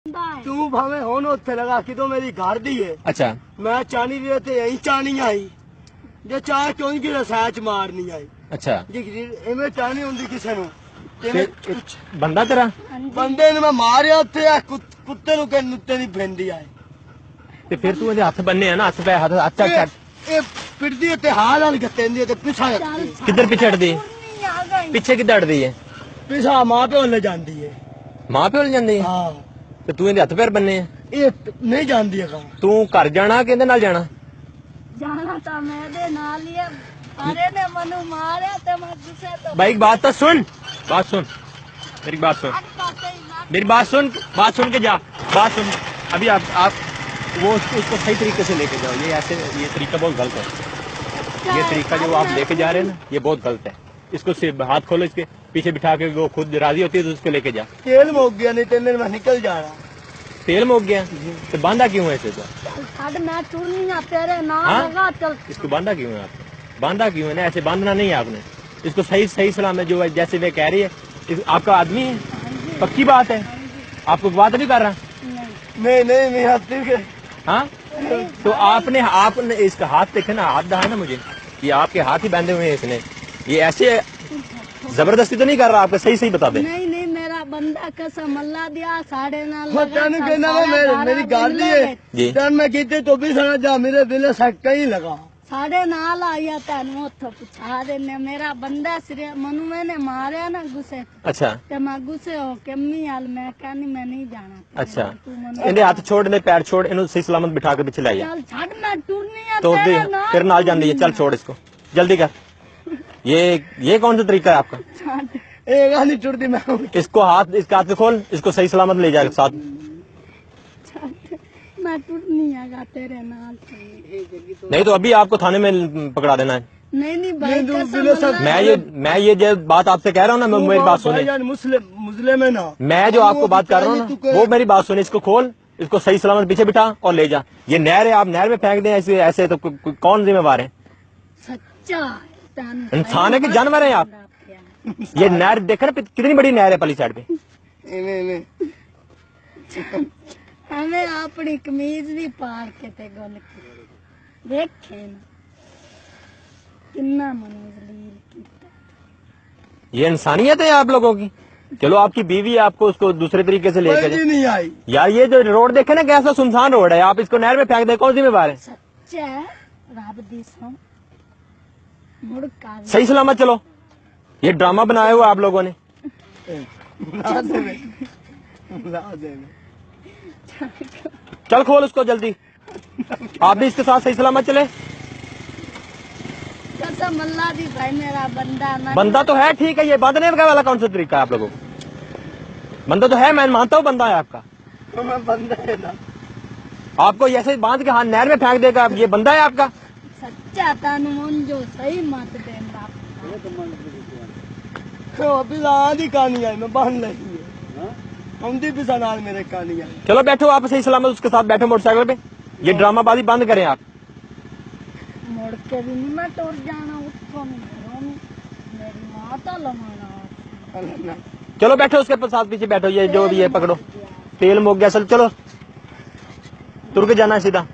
तू भावे होन उत्थे लगा कि तो मेरी घर दी है। अच्छा मैं चाहनी रही ते यही चाहनी आई जे चाह क्यों कि सहच मारनी आई। अच्छा जी इवें चाहनी होंदी किसे नु बंदा तेरा बंदे ने मैं मारिया उत्थे कुत्ते नु के नुत्ते दी फेंदी आई ते फिर तू इहदे हत्थ बन्ने है ना हत्थ पे हाथ अच्छा ए पिटदी ते हाल हाल गत्तेंदी ते पिछा किधर पिछे हटदी पीछे किधर हटदी है पिछा मां प्यो ले जांदी है मां प्यो ले जांदी है हां ते तू इहदे हत्थ पैर बन्ने है ये नहीं जांदी है कहां तू घर जाना कि इहदे नाल जाना तो मेरे नाल ही है अरे ने मनु मारे ते मैं गुस्से तो भाई बात सुन मेरी बात सुन मेरी बात सुन के जा बात सुन अभी आप वो उसको सही तरीके से लेके जाओ ये ऐसे ये तरीका बहुत गलत है ये तरीका जो आप लेके जा रहे हैं ना ये बहुत गलत है इसको सिर्फ हाथ खोलो इसके पीछे बिठा के वो खुद राजी होती है तो उसको लेके जा तेल मुक गया नहीं तेल में निकल जा रहा तेल मुक गया तो बांधा क्यों है इसे तो छड़ मैं टूरनी तेरे नाल लगा चल इसको बांधा क्यों है आपको बांधा क्यों है ना ऐसे बांधना नहीं है आपने इसको सही सलामत जो है जैसे वे कह रही है आपका आदमी है पक्की बात है आपको बात नहीं कर रहा नहीं मेरा हाँ तो आपने इसका हाथ देखे ना हाथ दहा ना मुझे ये आपके हाथ ही बांधे हुए हैं इसने ये ऐसे जबरदस्ती तो नहीं कर रहा आपको सही बता दे नहीं मेरा बंदा कसम अल्लाह दिया साढ़े नाल मेरी गाली है जी मैं कहते तो भी सुना जा मेरे दिल सक्का ही लगा साढ़े नाल आया तेन उत्थे पुछा देने मेरा बंदा सिरे मनु मैंने मारे ना गुस्से अच्छा ते मैं गुस्से हो के मी हाल मैं कहनी मैं नहीं जाना अच्छा इन्हें हाथ छोड़ इन्हें पैर छोड़ इन्हें सही सलामत बिठा के पीछे लाइए चल छड़ मैं टूरनी है तो फिर नाल जान दीजिए चल छोड़ इसको जल्दी कर ये कौन सा तरीका है आपका नहीं टूटती मैं इसको इसके हाथ से खोल इसको सही सलामत ले जाएगा साथ मैं टूटनी आगा तेरे नाल नहीं तो अभी आपको थाने में पकड़ा देना है नहीं भाई कसम मैं ये जो बात आपसे कह रहा हूँ ना मेरी बात सुने मुस्लिम है ना मैं जो आपको बात कर रहा हूँ ना वो मेरी बात सुने इसको खोल इसको सही सलामत पीछे बिठा और ले जा ये नहर है आप नहर में फेंक दें ऐसे तो कौन जिम्मेवार है सच्चा इंसान है कि जानवर है आप ये नहर देखे ना कितनी बड़ी नहर है पली साइड पे हमें अपनी कमीज भी पार के ते गल देखे ना कितना मनोजलील ये इंसानियत है आप लोगों की चलो आपकी बीवी है आपको उसको दूसरे तरीके से लेकर नहीं आई यार ये जो रोड देखे ना कैसा सुनसान रोड है आप इसको नहर में फेंक दे कौन जिम्मेवार है सच्चा रब दी सौ मुड़का सही सलामत चलो ये ड्रामा बनाया हुआ आप लोगों ने चल खोल उसको जल्दी आप भी इसके साथ सही सलामत चले कसम अल्लाह दी भाई मेरा बंदा तो है ठीक है ये बांधने का वाला कौन सा तरीका है आप लोगों बंदा तो है मैं मानता हूँ बंदा है आपका तो मैं बंदा है ना आपको ऐसे बांध के हाथ नहर में फेंक देगा ये बंदा है आपका सच्चा तन जो सही मत देना तो अभी आधी कहानी आई मैं बांध लगी है भी नाल मेरे कहानी आई चलो बैठो आप सही सलामत उसके साथ बैठो मोटरसाइकिल पे ये ड्रामाबाजी बंद करें आप मुड़ के भी नहीं मैं टूट जाना उसको मेरी माँ तो लमाना चलो बैठो उसके साथ पीछे बैठो ये जो भी है पकड़ो तेल मुक गया चलो तुर के जाना है सीधा